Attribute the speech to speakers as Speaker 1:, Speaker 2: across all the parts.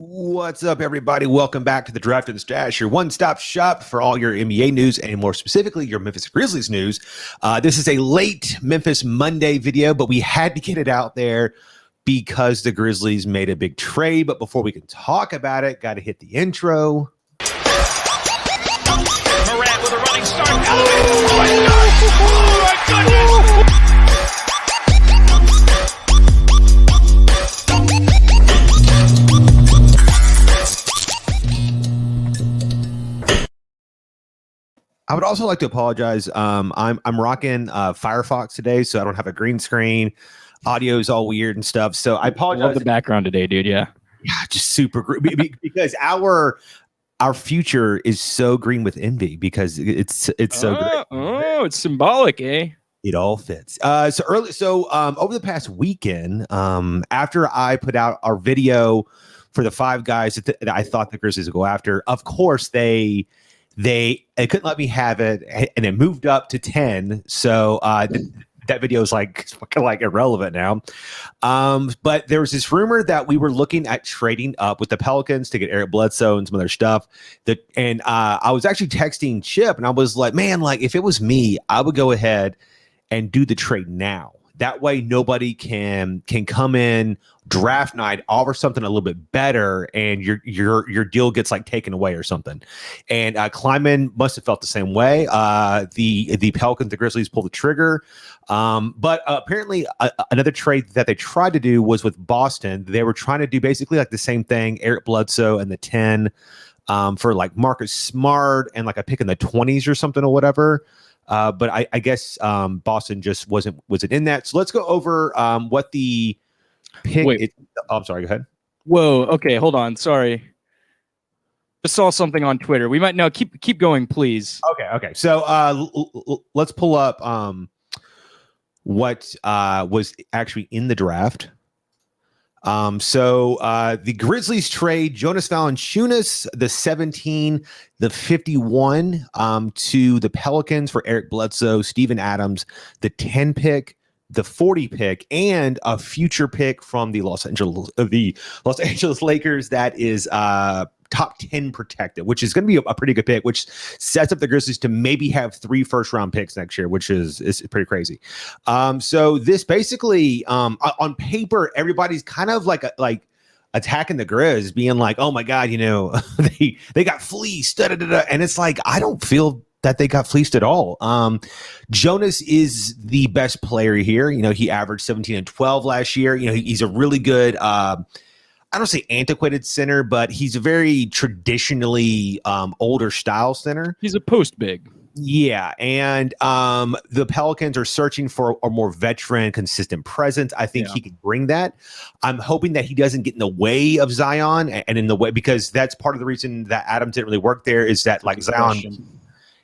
Speaker 1: What's up, everybody? Welcome back to the Draft and Stash, your one-stop shop for all your NBA news and more specifically your Memphis Grizzlies news. This is a late Memphis Monday video, but we had to get it out there because the Grizzlies made a big trade. But before we can talk about it, got to hit the intro.
Speaker 2: Morant with a running start. Oh my goodness!
Speaker 1: I would also like to apologize. I'm rocking Firefox today, so I don't have a green screen. Audio is all weird and stuff. So I apologize.
Speaker 3: I love the background today, dude. Yeah,
Speaker 1: just super because our future is so green with envy because it's so great.
Speaker 3: Oh, it's symbolic, eh?
Speaker 1: It all fits. So over the past weekend, after I put out our video for the five guys that I thought the Grizzlies would go after, of course they couldn't let me have it, and it moved up to 10. So that video is like irrelevant now. But there was this rumor that we were looking at trading up with the Pelicans to get Eric Bledsoe and some other stuff. And I was actually texting Chip, and I was like, man, like if it was me, I would go ahead and do the trade now. That way, nobody can come in draft night, offer something a little bit better, and your deal gets like taken away or something. And Kleiman must have felt the same way. The Pelicans, the Grizzlies pulled the trigger. But apparently, another trade that they tried to do was with Boston. They were trying to do basically like the same thing: Eric Bledsoe and the 10 for like Marcus Smart and like a pick in the 20s or something or whatever. But I guess Boston just wasn't in that. So let's go over what the pick. I'm sorry. Go ahead.
Speaker 3: Whoa. Okay. Hold on. Sorry. Just saw something on Twitter. We might now keep going, please.
Speaker 1: Okay. So let's pull up what was actually in the draft. So the Grizzlies trade Jonas Valanciunas, the 17, the 51, to the Pelicans for Eric Bledsoe, Steven Adams, the 10 pick, the 40 pick, and a future pick from the Los Angeles Lakers that is top 10 protected, which is going to be a pretty good pick, which sets up the Grizzlies to maybe have 3 first-round picks next year, which is pretty crazy. So this basically, on paper, everybody's kind of like attacking the Grizz, being like, "Oh my God, they got fleeced," and it's like I don't feel that they got fleeced at all. Jonas is the best player here. He averaged 17 and 12 last year. He's a really good. I don't say antiquated center, but he's a very traditionally older style center.
Speaker 3: He's a post big.
Speaker 1: Yeah, and the Pelicans are searching for a more veteran, consistent presence. I think he could bring that. I'm hoping that he doesn't get in the way of Zion and in the way, because that's part of the reason that Adams didn't really work there is that like Zion.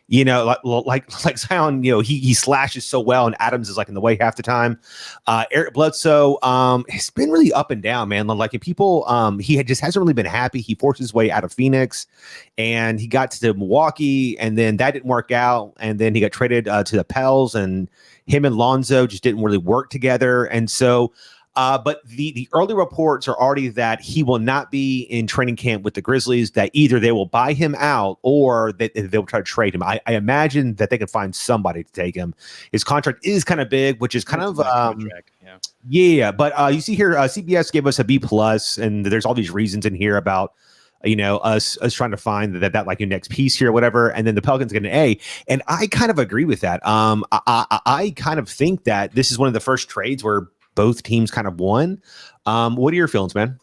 Speaker 1: Like Zion, he slashes so well, and Adams is like in the way half the time. Eric Bledsoe, it's been really up and down, man. Like people, he just hasn't really been happy. He forced his way out of Phoenix, and he got to Milwaukee, and then that didn't work out, and then he got traded to the Pels, and him and Lonzo just didn't really work together, and so. But the early reports are already that he will not be in training camp with the Grizzlies, that either they will buy him out or that they will try to trade him. I imagine that they can find somebody to take him. His contract is kind of big, which is kind of but you see here, CBS gave us a B+, and there's all these reasons in here about us trying to find that like your next piece here or whatever, and then the Pelicans get an A, and I kind of agree with that. I kind of think that this is one of the first trades where both teams kind of won. What are your feelings, man?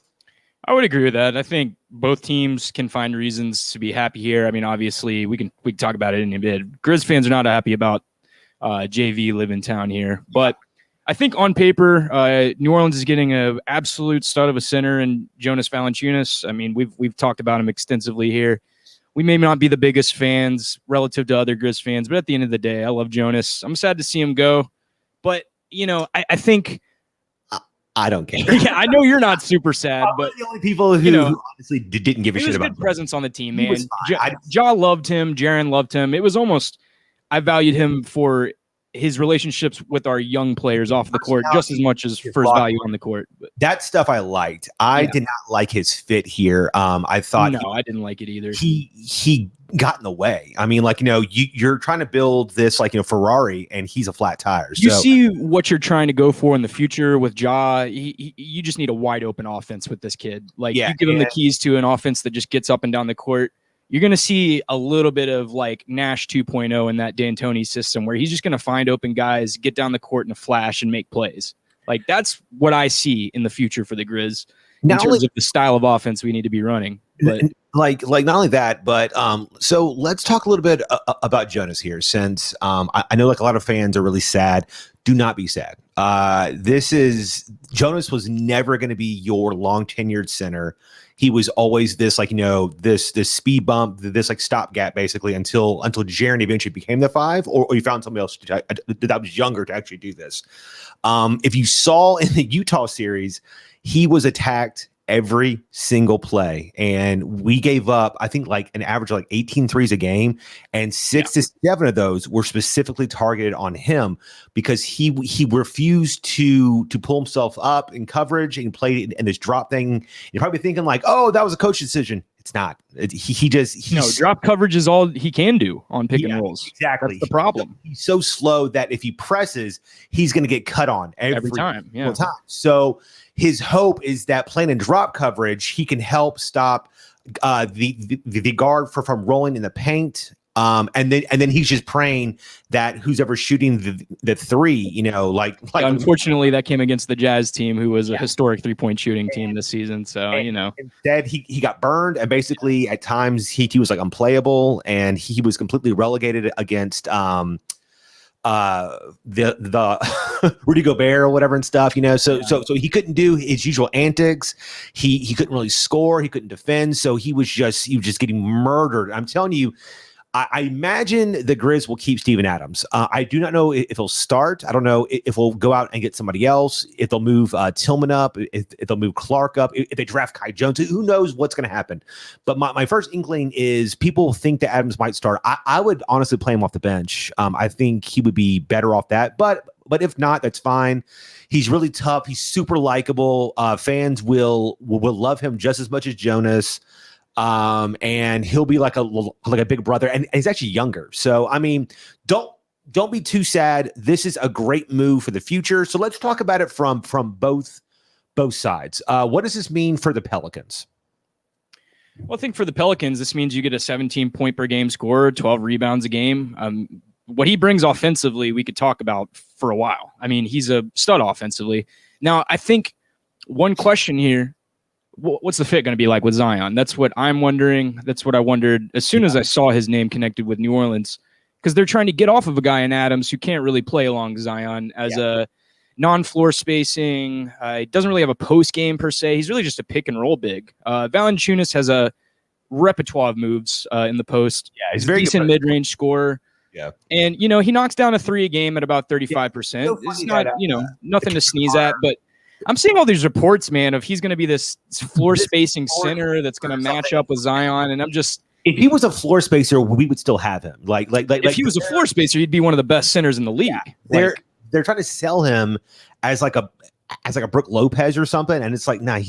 Speaker 3: I would agree with that. I think both teams can find reasons to be happy here. I mean, obviously, we can talk about it in a bit. Grizz fans are not happy about JV live in town here, but I think on paper, New Orleans is getting an absolute stud of a center in Jonas Valanciunas. I mean, we've talked about him extensively here. We may not be the biggest fans relative to other Grizz fans, but at the end of the day, I love Jonas. I'm sad to see him go, but I think.
Speaker 1: I don't care.
Speaker 3: Yeah, I know you're not super sad, but
Speaker 1: the only people who honestly didn't give a shit about him.
Speaker 3: He was a good presence on the team, man. Ja loved him. Jaren loved him. It was almost, I valued him for his relationships with our young players off the court just as much as for his value on the court.
Speaker 1: That stuff I liked. I did not like his fit here. I thought
Speaker 3: I didn't like it either.
Speaker 1: He got in the way. I mean, you're trying to build this Ferrari, and he's a flat tire.
Speaker 3: You see what you're trying to go for in the future with Ja. You just need a wide open offense with this kid. You give him the keys to an offense that just gets up and down the court. You're going to see a little bit of Nash 2.0 in that D'Antoni system where he's just going to find open guys, get down the court in a flash and make plays. That's what I see in the future for the Grizz in terms of the style of offense we need to be running. But
Speaker 1: not only that, but so let's talk a little bit about Jonas here, since I know a lot of fans are really sad. Do not be sad. Jonas was never going to be your long tenured center. He was always this this speed bump, this stopgap basically until Jaren eventually became the 5, or you found somebody else that was younger to actually do this. If you saw in the Utah series, he was attacked every single play, and we gave up I think an average of 18 threes a game, and 6 to 7 of those were specifically targeted on him because he refused to pull himself up in coverage and played in this drop thing. You're probably thinking oh, that was a coach decision. It's not.
Speaker 3: Drop coverage is all he can do on pick and rolls.
Speaker 1: Exactly.
Speaker 3: That's the problem.
Speaker 1: He's so slow that if he presses, he's going to get cut on every time.
Speaker 3: Yeah.
Speaker 1: Time. So his hope is that playing in drop coverage, he can help stop the guard from rolling in the paint. And then he's just praying that who's ever shooting the three,
Speaker 3: unfortunately that came against the Jazz team, who was a historic 3-point shooting team this season. So,
Speaker 1: instead he got burned, and basically at times he was unplayable, and he was completely relegated against the Rudy Gobert or whatever and stuff, so he couldn't do his usual antics. He couldn't really score. He couldn't defend. So he was just getting murdered. I'm telling you, I imagine the Grizz will keep Steven Adams. I do not know if he'll start. I don't know if we'll go out and get somebody else, if they'll move Tillman up, if they'll move Clark up, if they draft Kai Jones. Who knows what's going to happen? But my first inkling is people think that Adams might start. I would honestly play him off the bench. I think he would be better off that. But if not, that's fine. He's really tough. He's super likable. Fans will love him just as much as Jonas. And he'll be like a big brother, and he's actually younger. So, I mean, don't be too sad. This is a great move for the future. So let's talk about it from both sides. What does this mean for the Pelicans?
Speaker 3: Well, I think for the Pelicans, this means you get a 17-point per game scorer, 12 rebounds a game. What he brings offensively, we could talk about for a while. I mean, he's a stud offensively. Now, I think one question here, what's the fit going to be like with Zion? That's what I'm wondering. That's what I wondered as soon as I saw his name connected with New Orleans, because they're trying to get off of a guy in Adams who can't really play along Zion as a non-floor spacing. He doesn't really have a post game per se. He's really just a pick and roll big. Valanciunas has a repertoire of moves in the post.
Speaker 1: Yeah, he's very
Speaker 3: decent mid-range scorer.
Speaker 1: Yeah.
Speaker 3: And, he knocks down a 3 a game at about 35%. It's not, nothing to sneeze at, but I'm seeing all these reports, man, of he's going to be this floor spacing center that's going to match up with Zion. And I'm just,
Speaker 1: if he was a floor spacer, we would still have him.
Speaker 3: If he was a floor spacer, he'd be one of the best centers in the league.
Speaker 1: Yeah. They're trying to sell him as like a Brooke Lopez or something, and it's nah.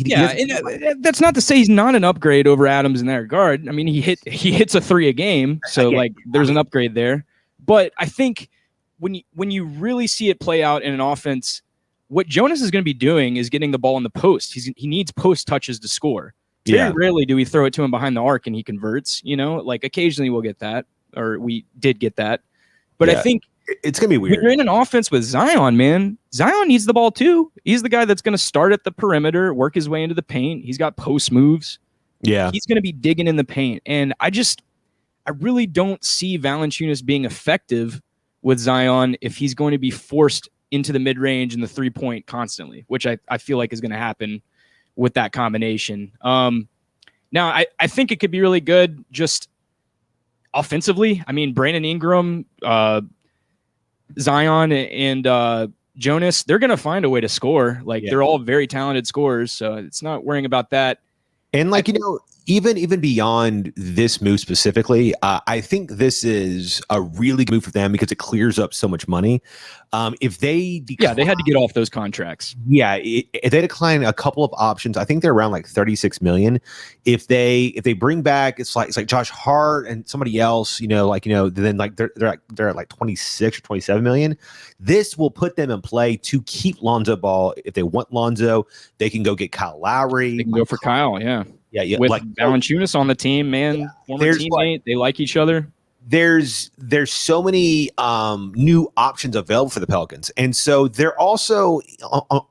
Speaker 3: That's not to say he's not an upgrade over Adams in that regard. I mean, he hits a 3 a game, so there's an upgrade there. But I think when you really see it play out in an offense, what Jonas is going to be doing is getting the ball in the post. He needs post touches to score. Very rarely do we throw it to him behind the arc and he converts. Occasionally we'll get that, or we did get that. But I think
Speaker 1: it's going to be weird.
Speaker 3: When you're in an offense with Zion, man, Zion needs the ball too. He's the guy that's going to start at the perimeter, work his way into the paint. He's got post moves.
Speaker 1: Yeah.
Speaker 3: He's going to be digging in the paint. And I really don't see Valanciunas being effective with Zion if he's going to be forced into the mid-range and the 3-point constantly, which I feel like is going to happen with that combination. Now, I think it could be really good just offensively. I mean, Brandon Ingram, Zion, and Jonas, they're going to find a way to score. They're all very talented scorers, so it's not worrying about that.
Speaker 1: And even beyond this move specifically, I think this is a really good move for them because it clears up so much money. If they decline,
Speaker 3: they had to get off those contracts.
Speaker 1: Yeah, if they decline a couple of options, I think they're around like 36 million. If they bring back, it's like Josh Hart and somebody else, then like they're at like 26 or 27 million. This will put them in play to keep Lonzo Ball. If they want Lonzo, they can go get Kyle Lowry.
Speaker 3: They can go for Kyle, yeah.
Speaker 1: Yeah,
Speaker 3: with
Speaker 1: like
Speaker 3: Valanciunas on the team, man, former teammate. They like each other.
Speaker 1: There's so many new options available for the Pelicans, and so they're also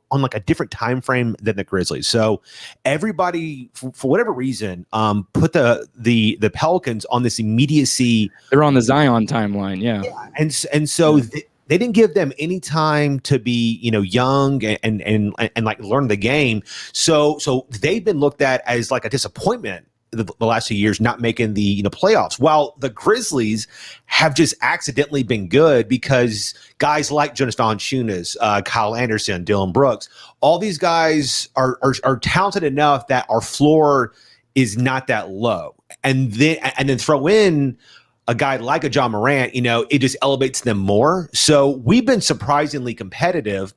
Speaker 1: on like a different time frame than the Grizzlies. So everybody, for whatever reason, put the Pelicans on this immediacy.
Speaker 3: They're on the Zion timeline, yeah.
Speaker 1: And so. They didn't give them any time to be, young and like learn the game. So they've been looked at as like a disappointment the last 2 years, not making the playoffs. While the Grizzlies have just accidentally been good because guys like Jonas Valanciunas, Kyle Anderson, Dylan Brooks, all these guys are talented enough that our floor is not that low. And then throw in a guy like a John Morant, it just elevates them more. So we've been surprisingly competitive.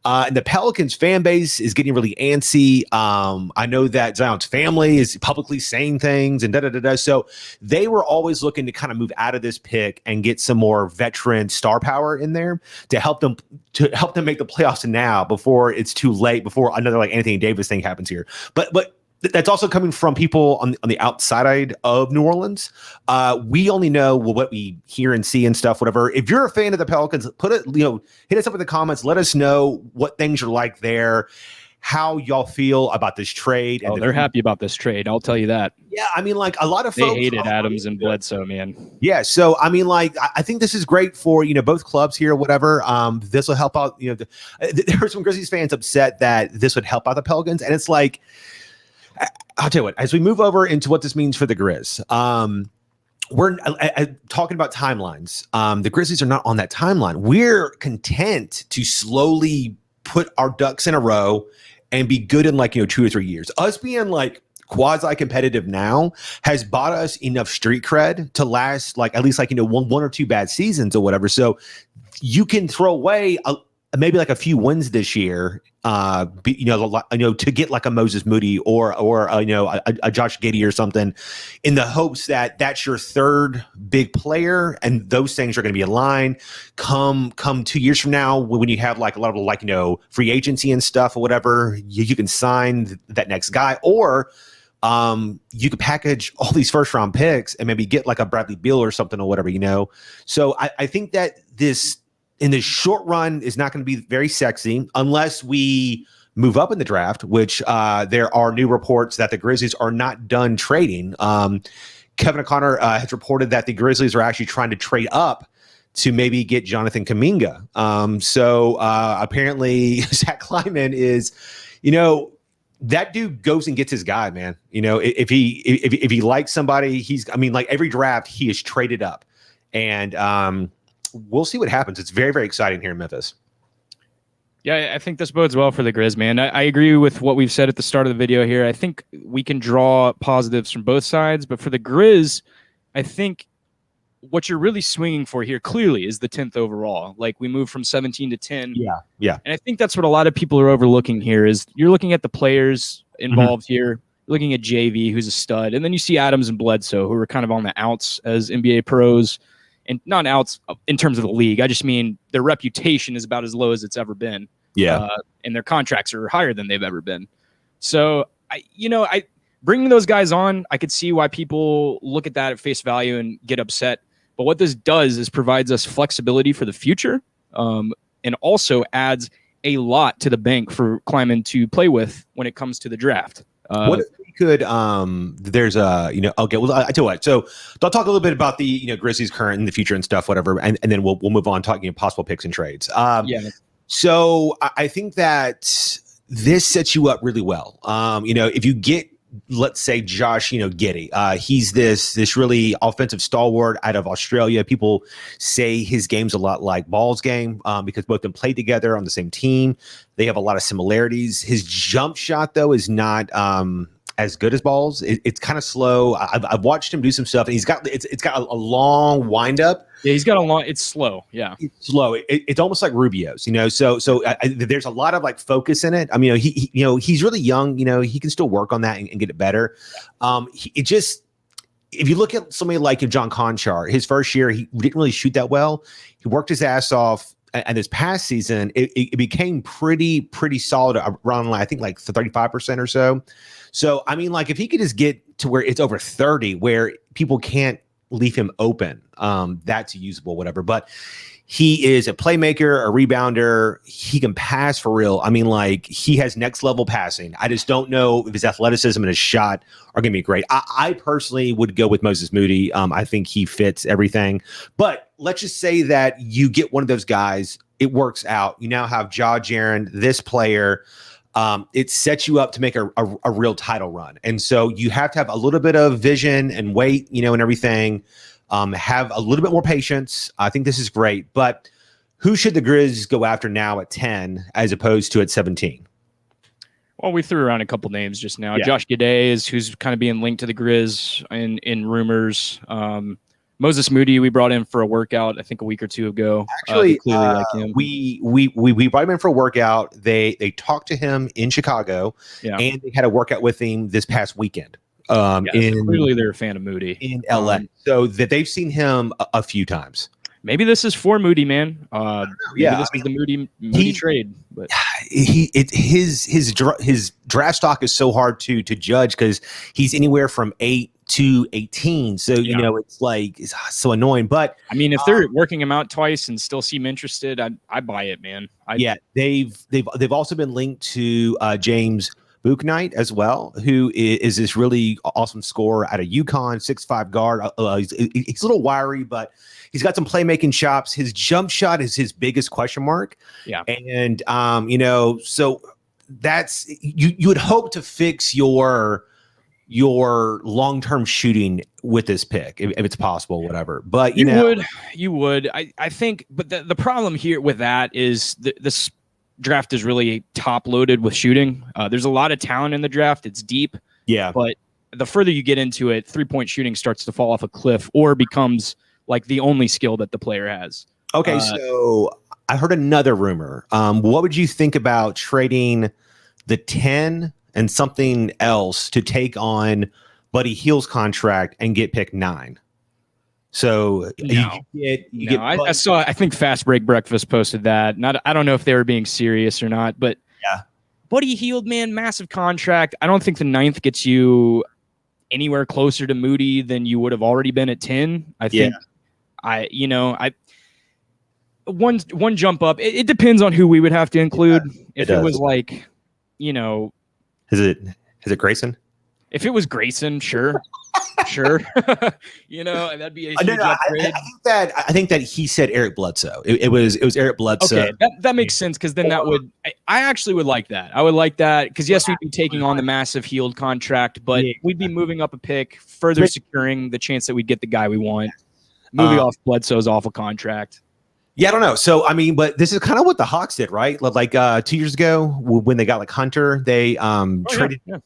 Speaker 1: And the Pelicans fan base is getting really antsy. I know that Zion's family is publicly saying things and da-da-da-da. So they were always looking to kind of move out of this pick and get some more veteran star power in there to help them make the playoffs now before it's too late, before another like Anthony Davis thing happens here. But that's also coming from people on the outside of New Orleans. We only know what we hear and see and stuff, whatever. If you're a fan of the Pelicans, hit us up in the comments. Let us know what things are like there, how y'all feel about this trade.
Speaker 3: And they're happy about this trade. I'll tell you that.
Speaker 1: Yeah, I mean, like a lot of folks
Speaker 3: hated Adams and Bledsoe, man.
Speaker 1: Yeah, so I mean, like I think this is great for both clubs here, whatever. This will help out. There were some Grizzlies fans upset that this would help out the Pelicans, and it's like, I'll tell you what, as we move over into what this means for the Grizz, we're talking about timelines. The Grizzlies are not on that timeline. We're content to slowly put our ducks in a row and be good in 2 or 3 years. Us being like quasi-competitive now has bought us enough street cred to last at least one or two bad seasons or whatever. So you can throw away maybe a few wins this year, to get like a Moses Moody or a Josh Giddey or something, in the hopes that that's your third big player, and those things are going to be aligned. Come 2 years from now, when you have a lot of free agency and stuff or whatever, you can sign that next guy, or you could package all these first round picks and maybe get a Bradley Beal or something or whatever. So I think that this, in the short run, is not going to be very sexy unless we move up in the draft, which there are new reports that the Grizzlies are not done trading. Kevin O'Connor has reported that the Grizzlies are actually trying to trade up to maybe get Jonathan Kuminga. So apparently Zach Kleiman is, that dude goes and gets his guy, man. If he likes somebody, every draft he is traded up, and we'll see what happens. It's very, very exciting here in Memphis.
Speaker 3: Yeah, I think this bodes well for the Grizz, man. I agree with what we've said at the start of the video here. I think we can draw positives from both sides, but for the Grizz, I think what you're really swinging for here clearly is the 10th overall. We move from 17 to 10.
Speaker 1: Yeah.
Speaker 3: And I think that's what a lot of people are overlooking here is you're looking at the players involved here. You're looking at JV, who's a stud, and then you see Adams and Bledsoe, who are kind of on the outs as NBA pros. And not outs in terms of the league. I just mean their reputation is about as low as it's ever been.
Speaker 1: Yeah.
Speaker 3: And their contracts are higher than they've ever been. So, I bringing those guys on, I could see why people look at that at face value and get upset. But what this does is provides us flexibility for the future, and also adds a lot to the bank for Kleiman to play with when it comes to the draft.
Speaker 1: What if we could, there's okay, well, I tell you what, so I'll talk a little bit about the, Grizzlies current and the future and stuff, whatever. And then we'll move on talking possible picks and trades. So I think that this sets you up really well. If you get, let's say Josh, Giddey, he's this really offensive stalwart out of Australia. People say his game's a lot like Ball's game, because both of them played together on the same team. They have a lot of similarities. His jump shot, though, is not as good as balls. It's kind of slow. I've watched him do some stuff, and he's got it's got a long windup.
Speaker 3: Yeah, he's got a long. It's slow. Yeah,
Speaker 1: it's slow. It's almost like Rubio's, So there's a lot of like focus in it. I mean, he's really young. He can still work on that and get it better. If you look at somebody like John Conchar, his first year he didn't really shoot that well. He worked his ass off. And this past season, it became pretty solid around, I think, like 35% or so. So, I mean, like if he could just get to where it's over 30, where people can't leave him open, that's usable, whatever. But he is a playmaker, a rebounder. He can pass for real. I mean, like he has next level passing. I just don't know if his athleticism and his shot are going to be great. I personally would go with Moses Moody. I think he fits everything. But let's just say that you get one of those guys, it works out. You now have Ja Jaren, this player. It sets you up to make a real title run. And so you have to have a little bit of vision and weight, and everything. Have a little bit more patience. I think this is great. But who should the Grizz go after now at 10 as opposed to at 17?
Speaker 3: Well, we threw around a couple names just now.
Speaker 1: Yeah.
Speaker 3: Josh Giddey who's kind of being linked to the Grizz in rumors. Moses Moody, we brought in for a workout, I think a week or two ago.
Speaker 1: Actually,
Speaker 3: clearly like him.
Speaker 1: We brought him in for a workout. They talked to him in Chicago, and they had a workout with him this past weekend.
Speaker 3: Clearly they're a fan of Moody
Speaker 1: in LA, so that they've seen him a few times.
Speaker 3: Maybe this is for Moody, man. This is the Moody trade. But
Speaker 1: his draft stock is so hard to judge because he's anywhere from 8 to 18. So it's like it's so annoying. But
Speaker 3: I mean, if they're working him out twice and still seem interested, I buy it, man.
Speaker 1: They've also been linked to James Bouknight as well, who is this really awesome scorer out of UConn, 6'5" guard. He's a little wiry, but he's got some playmaking chops. His jump shot is his biggest question mark. Yeah. And, so that's you would hope to fix your long-term shooting with this pick if it's possible, whatever. But you would.
Speaker 3: I think, but the problem here with that is this draft is really top loaded with shooting. There's a lot of talent in the draft. It's deep.
Speaker 1: Yeah.
Speaker 3: But the further you get into it, 3-point shooting starts to fall off a cliff or becomes like the only skill that the player has.
Speaker 1: Okay. So I heard another rumor. What would you think about trading the 10 and something else to take on Buddy Hield's contract and get pick 9? So
Speaker 3: I saw. I think Fast Break Breakfast posted that. I don't know if they were being serious or not, but Buddy Hield, man, massive contract. I don't think the 9th gets you anywhere closer to Moody than you would have already been at 10. I think. One jump up. It depends on who we would have to include. If it was like,
Speaker 1: is it Grayson?
Speaker 3: If it was Grayson, sure. Sure. That'd be a huge upgrade.
Speaker 1: I think that he said Eric Bledsoe. It was Eric Bledsoe.
Speaker 3: Okay, that makes sense because then that would I actually would like that. I would like that because yes, we'd be taking on the massive Hield contract, but we'd be moving up a pick, further securing the chance that we'd get the guy we want. Moving off Bledsoe's awful contract.
Speaker 1: Yeah, I don't know. So I mean, but this is kind of what the Hawks did, right? Like 2 years ago when they got like Hunter, they traded. Yeah.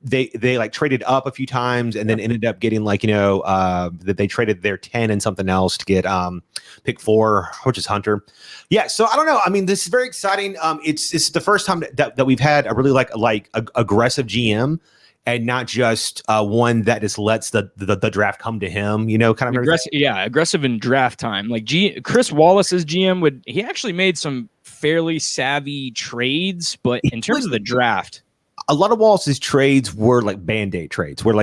Speaker 1: They like traded up a few times and then ended up getting that they traded their 10 and something else to get pick 4, which is Hunter. Yeah, so I don't know. I mean, this is very exciting. It's the first time that we've had a really like aggressive GM and not just one that just lets the draft come to him. Kind of
Speaker 3: aggressive in draft time. Like Chris Wallace's GM he actually made some fairly savvy trades, but in terms of the draft.
Speaker 1: A lot of Wallace's trades were like Band-Aid trades where it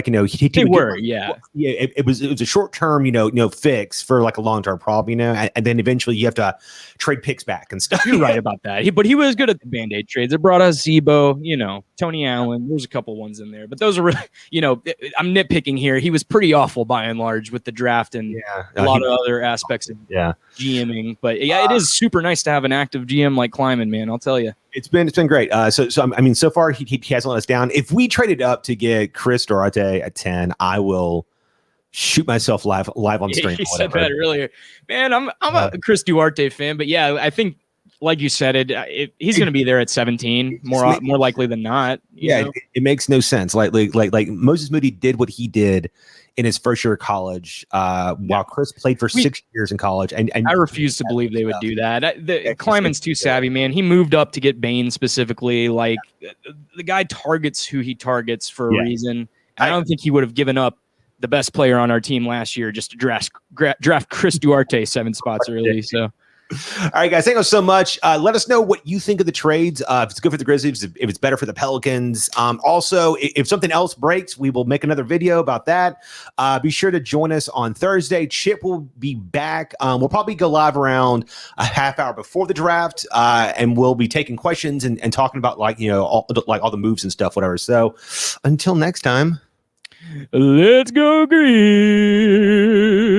Speaker 1: was a short-term, fix for like a long-term problem, and then eventually you have to trade picks back and stuff.
Speaker 3: You're right about that. But he was good at the Band-Aid trades. It brought us Zebo, Tony Allen. There's a couple ones in there, but those are really, I'm nitpicking here. He was pretty awful by and large with the draft and a lot of other aspects of GMing. But it is super nice to have an active GM like Kleiman, man. I'll tell you.
Speaker 1: It's been great. So far he hasn't let us down. If we traded up to get Chris Duarte at 10, I will shoot myself live on stream.
Speaker 3: He said that earlier, man. I'm a Chris Duarte fan, but I think like you said, he's going to be there at 17, more likely than not.
Speaker 1: Yeah, it makes no sense. Like Moses Moody did what he did in his first year of college, while Chris played for 6 years in college. And
Speaker 3: I refuse to believe they would do that. Kleiman's too savvy, man. He moved up to get Bain specifically. Like the guy targets who he targets for a reason. I don't think he would have given up the best player on our team last year just to draft Chris Duarte 7 spots early. So.
Speaker 1: All right, guys, thank you so much. Let us know what you think of the trades. If it's good for the Grizzlies, if it's better for the Pelicans. Also, if something else breaks, we will make another video about that. Be sure to join us on Thursday. Chip will be back. We'll probably go live around a half hour before the draft, and we'll be taking questions and talking about all the moves and stuff, whatever. So until next time,
Speaker 3: let's go Griz.